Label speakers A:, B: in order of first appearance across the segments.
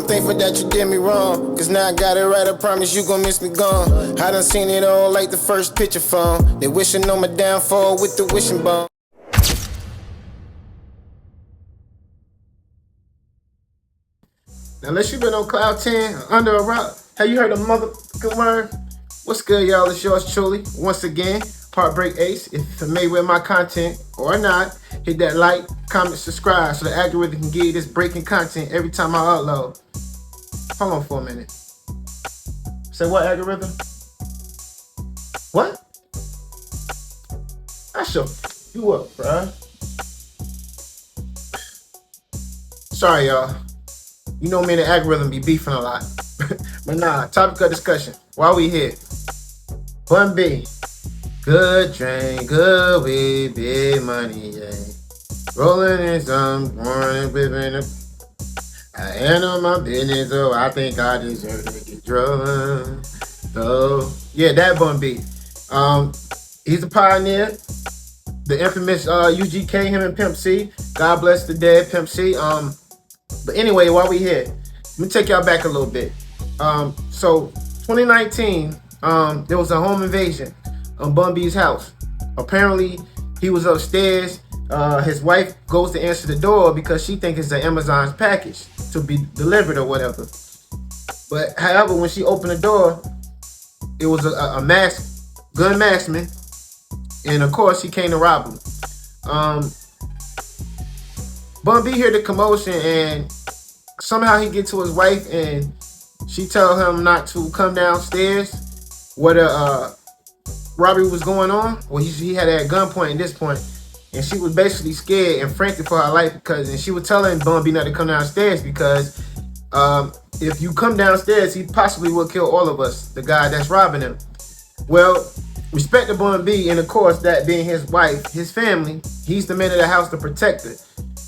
A: thankful that you did me wrong, cause now I got it right, I promise you gon' miss me gone. I done seen it all like the first picture phone. They wishing on my downfall with the wishing bone. Now, unless you been on cloud 10 or under a rock, have you heard a motherfucking word? What's good, y'all? It's yours truly, once again, Heartbreak Ace. If you're familiar with my content or not, hit that like, comment, subscribe so the algorithm can give you this breaking content every time I upload. Hold on for a minute. Say what, algorithm? What? I show you up, bruh. Sorry, y'all. You know me and the algorithm be beefing a lot. But nah, topic of discussion. While we here. Bun B. Good drink, good weed, big money, yeah. Rolling in some, morning, whipping up. I handle my business, so I think I deserve to get drunk. So, yeah, that Bun B. He's a pioneer. The infamous UGK, him and Pimp C. God bless the dead, Pimp C. But anyway, while we here, let me take y'all back a little bit. So 2019, there was a home invasion on Bun B's house. Apparently, he was upstairs. His wife goes to answer the door because she thinks it's an Amazon's package to be delivered or whatever. But however, when she opened the door, it was a gun maskman, and of course, he came to rob him. Bun B heard the commotion, and somehow he get to his wife, and she tell him not to come downstairs where the robbery was going on. Well, he had at gunpoint at this point, and she was basically scared and frantic for her life and she was telling Bun B not to come downstairs because if you come downstairs, he possibly will kill all of us, the guy that's robbing him. Well, respect to Bun B, and of course, that being his wife, his family, he's the man of the house to protect her.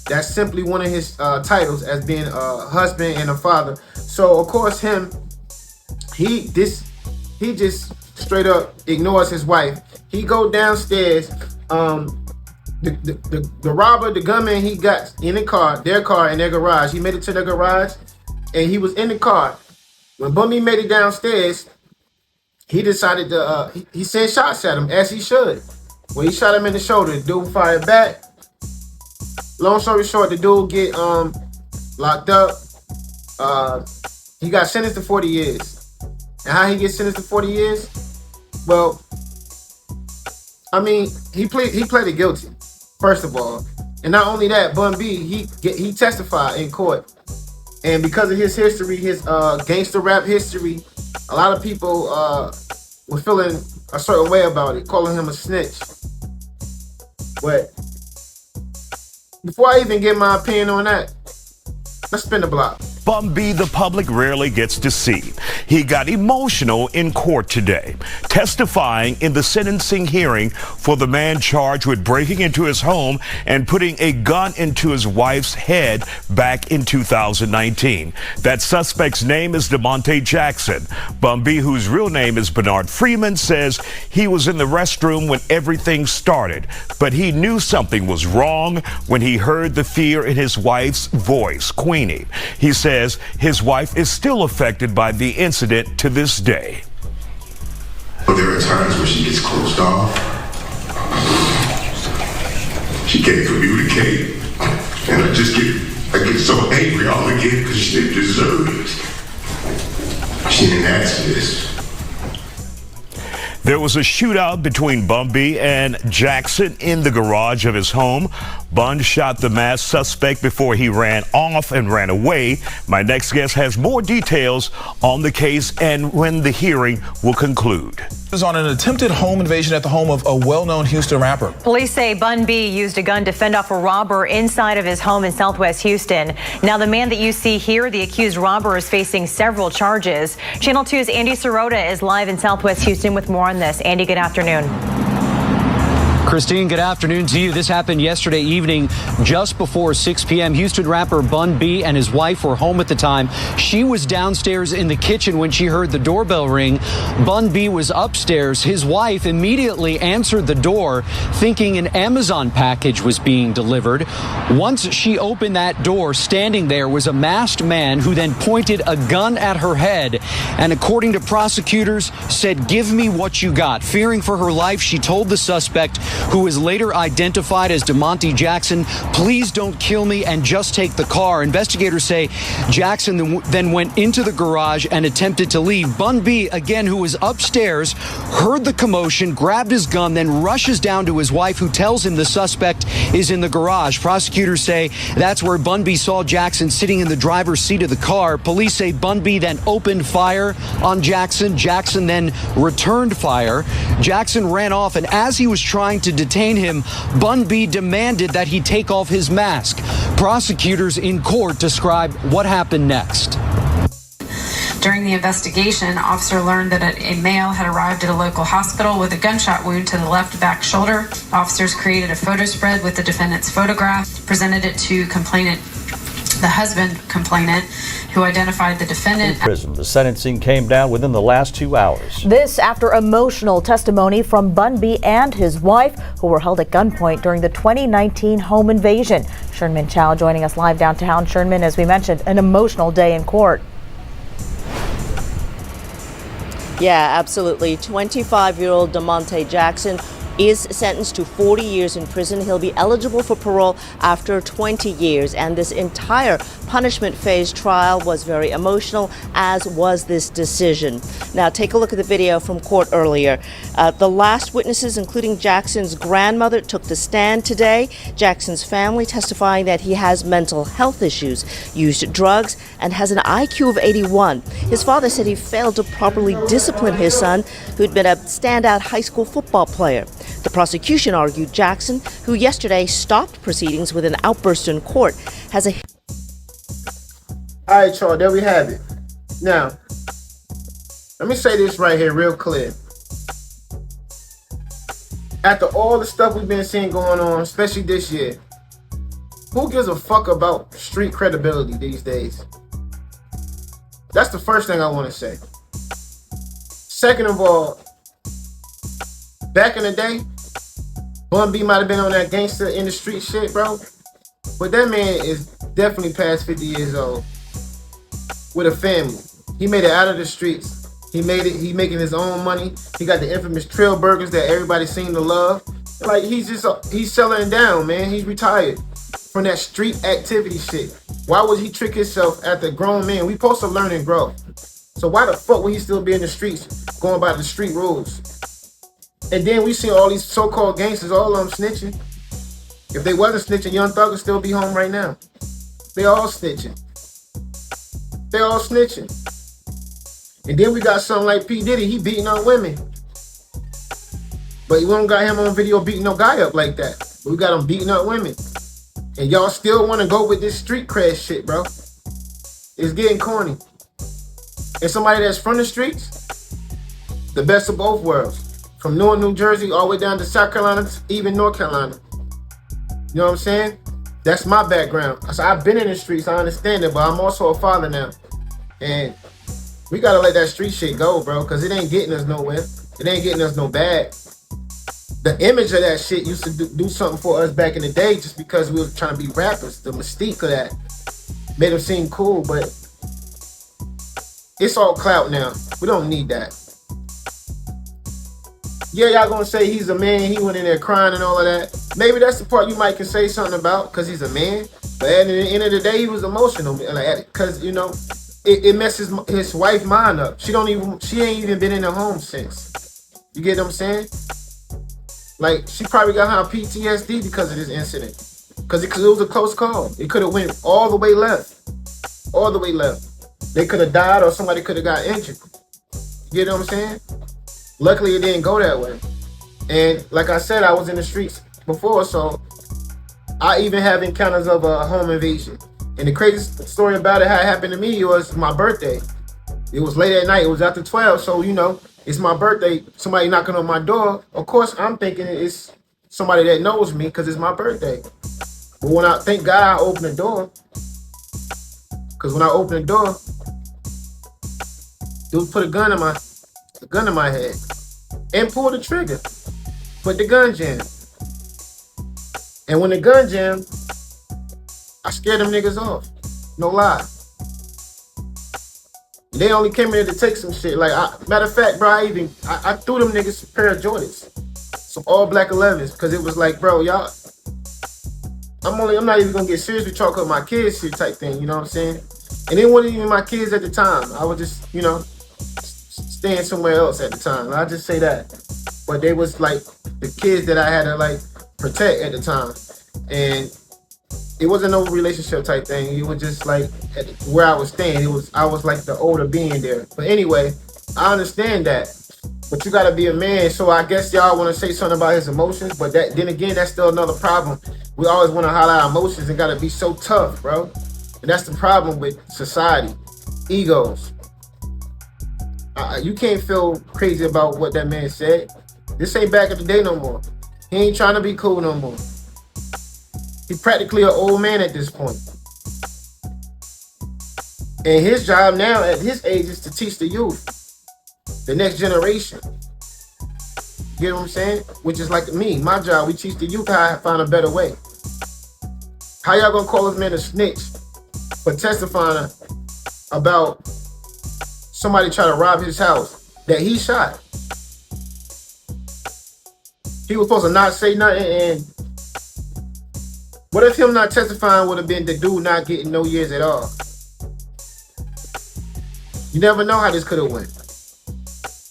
A: That's simply one of his titles as being a husband and a father. So of course he just straight up ignores his wife. He go downstairs. The robber, the gunman, he got in their car in their garage. He made it to their garage, and he was in the car. When Bun B made it downstairs, he decided to he sent shots at him as he should. When he shot him in the shoulder, the dude fired back. Long story short, the dude get locked up. He got sentenced to 40 years. And how he gets sentenced to 40 years? Well, I mean, he pleaded guilty, first of all. And not only that, Bun B, he testified in court. And because of his history, his gangster rap history, a lot of people were feeling a certain way about it, calling him a snitch. But before I even get my opinion on that, let's spin the block.
B: Bun B, the public rarely gets to see. He got emotional in court today, testifying in the sentencing hearing for the man charged with breaking into his home and putting a gun into his wife's head back in 2019. That suspect's name is DeMonte Jackson. Bun B, whose real name is Bernard Freeman, says he was in the restroom when everything started, but he knew something was wrong when he heard the fear in his wife's voice, Queenie. He says his wife is still affected by the incident to this day.
C: But there are times where she gets closed off. She can't communicate. And I get so angry all again because she didn't deserve it. She didn't ask for this.
B: There was a shootout between Bun B and Jackson in the garage of his home. Bun shot the masked suspect before he ran off and ran away. My next guest has more details on the case and when the hearing will conclude.
D: Was on an attempted home invasion at the home of a well-known Houston rapper.
E: Police say Bun B used a gun to fend off a robber inside of his home in Southwest Houston. Now, the man that you see here, the accused robber, is facing several charges. Channel 2's Andy Sirota is live in Southwest Houston with more on this. Andy, good afternoon.
F: Christine, good afternoon to you. This happened yesterday evening, just before 6 p.m. Houston rapper Bun B and his wife were home at the time. She was downstairs in the kitchen when she heard the doorbell ring. Bun B was upstairs. His wife immediately answered the door, thinking an Amazon package was being delivered. Once she opened that door, standing there was a masked man who then pointed a gun at her head and, according to prosecutors, said, "Give me what you got." Fearing for her life, she told the suspect, who was later identified as DeMonte Jackson, "Please don't kill me and just take the car." Investigators say Jackson then went into the garage and attempted to leave. Bun B, again, who was upstairs, heard the commotion, grabbed his gun, then rushes down to his wife, who tells him the suspect is in the garage. Prosecutors say that's where Bun B saw Jackson sitting in the driver's seat of the car. Police say Bun B then opened fire on Jackson. Jackson then returned fire. Jackson ran off, and as he was trying to detain him, Bun B demanded that he take off his mask. Prosecutors in court describe what happened next.
G: During the investigation, officer learned that a male had arrived at a local hospital with a gunshot wound to the left back shoulder. Officers created a photo spread with the defendant's photograph, presented it to the husband complainant, who identified the defendant.
H: In prison. The sentencing came down within the last 2 hours.
I: This after emotional testimony from Bun B and his wife, who were held at gunpoint during the 2019 home invasion. Sherman Chow joining us live downtown. Sherman, as we mentioned, an emotional day in court.
J: Yeah, absolutely. 25-year-old DeMonte Jackson is sentenced to 40 years in prison. He'll be eligible for parole after 20 years. And this entire punishment phase trial was very emotional, as was this decision. Now, take a look at the video from court earlier. The last witnesses, including Jackson's grandmother, took the stand today. Jackson's family testifying that he has mental health issues, used drugs, and has an IQ of 81. His father said he failed to properly discipline his son, who'd been a standout high school football player. The prosecution argued Jackson, who yesterday stopped proceedings with an outburst in court, has a...
A: All right, y'all, there we have it. Now, let me say this right here real clear. After all the stuff we've been seeing going on, especially this year, who gives a fuck about street credibility these days? That's the first thing I want to say. Second of all, back in the day, Bun B might have been on that gangster in the street shit, bro. But that man is definitely past 50 years old with a family. He made it out of the streets. He made it. He making his own money. He got the infamous trail burgers that everybody seemed to love. Like, he's settling down, man. He's retired from that street activity shit. Why would he trick himself after a grown man? We supposed to learn and grow. So why the fuck would he still be in the streets going by the street rules? And then we see all these so-called gangsters, all of them snitching. If they wasn't snitching, Young Thug would still be home right now. They all snitching. They all snitching. And then we got something like P. Diddy, he beating on women. But we don't got him on video beating no guy up like that. But we got him beating up women. And y'all still want to go with this street cred shit, bro. It's getting corny. And somebody that's from the streets, the best of both worlds. From Newark, New Jersey, all the way down to South Carolina, even North Carolina. You know what I'm saying? That's my background. So I've been in the streets, I understand it, but I'm also a father now. And we gotta let that street shit go, bro, because it ain't getting us nowhere. It ain't getting us no bag. The image of that shit used to do something for us back in the day just because we were trying to be rappers. The mystique of that made them seem cool, but it's all clout now. We don't need that. Yeah, y'all gonna say he's a man, he went in there crying and all of that. Maybe that's the part you might can say something about because he's a man. But at the end of the day, he was emotional. Because, you know, it messes his wife's mind up. She ain't even been in the home since. You get what I'm saying? Like, she probably got her PTSD because of this incident. Because it was a close call. It could have went all the way left. All the way left. They could have died or somebody could have got injured. You get what I'm saying? Luckily, it didn't go that way. And like I said, I was in the streets before, so I even have encounters of a home invasion. And the craziest story about it, how it happened to me, was my birthday. It was late at night. It was after 12, so, you know, it's my birthday. Somebody knocking on my door. Of course, I'm thinking it's somebody that knows me because it's my birthday. But when thank God I opened the door. Because when I opened the door, dude put a gun in my head and pulled the trigger. But the gun jammed. And when the gun jammed, I scared them niggas off. No lie. They only came in here to take some shit. Like, matter of fact, bro, I threw them niggas a pair of Jordans. Some all black 11s. Because it was like, bro, y'all, I'm not even gonna get serious with y'all because my kids here type thing, you know what I'm saying? And it wasn't even my kids at the time. I was just, you know, staying somewhere else at the time. I just say that. But they was like the kids that I had to like protect at the time. And it wasn't no relationship type thing. It was just like where I was staying. I was like the older being there. But anyway, I understand that. But you gotta be a man. So I guess y'all want to say something about his emotions. But then again, that's still another problem. We always want to highlight our emotions and gotta be so tough, bro. And that's the problem with society. Egos. You can't feel crazy about what that man said. This ain't back in the day no more. He ain't trying to be cool no more. He's practically an old man at this point. And his job now at his age is to teach the youth, the next generation. You know what I'm saying? Which is like me, my job. We teach the youth how to find a better way. How y'all gonna call this man a snitch for testifying about somebody trying to rob his house that he shot? He was supposed to not say nothing, and what if him not testifying would have been the dude not getting no years at all? You never know how this could have went.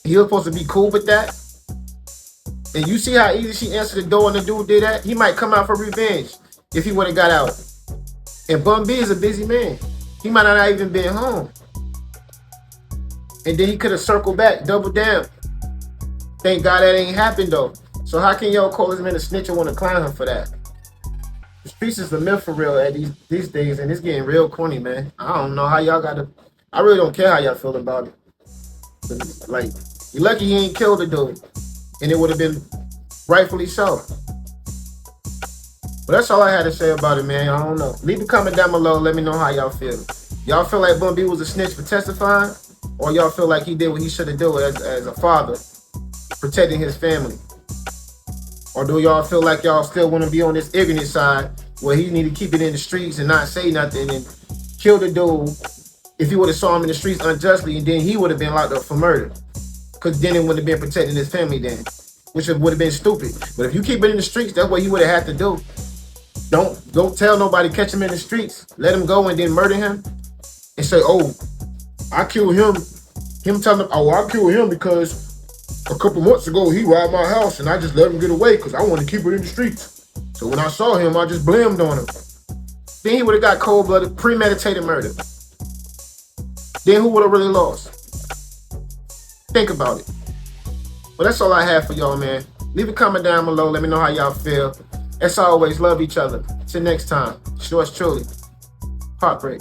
A: He was supposed to be cool with that. And you see how easy she answered the door and the dude did that? He might come out for revenge if he would have got out. And Bun B is a busy man. He might not even been home. And then he could have circled back, double down. Thank God that ain't happened though. So how can y'all call this man a snitch and want to clown him for that? The streets is the myth for real at these days, and it's getting real corny, man. I don't know how y'all got to. I really don't care how y'all feel about it. Like, you're lucky he ain't killed the dude, and it would have been rightfully so. But that's all I had to say about it, man. I don't know. Leave a comment down below. Let me know how y'all feel. Y'all feel like Bun B was a snitch for testifying, or y'all feel like he did what he should have done as a father, protecting his family? Or do y'all feel like y'all still want to be on this ignorant side where he need to keep it in the streets and not say nothing and kill the dude if he would have saw him in the streets unjustly, and then he would have been locked up for murder? Because then it would have been protecting his family then, which would have been stupid. But if you keep it in the streets, that's what he would have had to do. Don't tell nobody, catch him in the streets, let him go and then murder him and say, oh, I killed him. Him telling him, oh, I killed him because a couple months ago, he robbed my house and I just let him get away because I wanted to keep it in the streets. So when I saw him, I just blamed on him. Then he would have got cold-blooded, premeditated murder. Then who would have really lost? Think about it. Well, that's all I have for y'all, man. Leave a comment down below. Let me know how y'all feel. As always, love each other. Till next time. Yours truly, Heartbreak.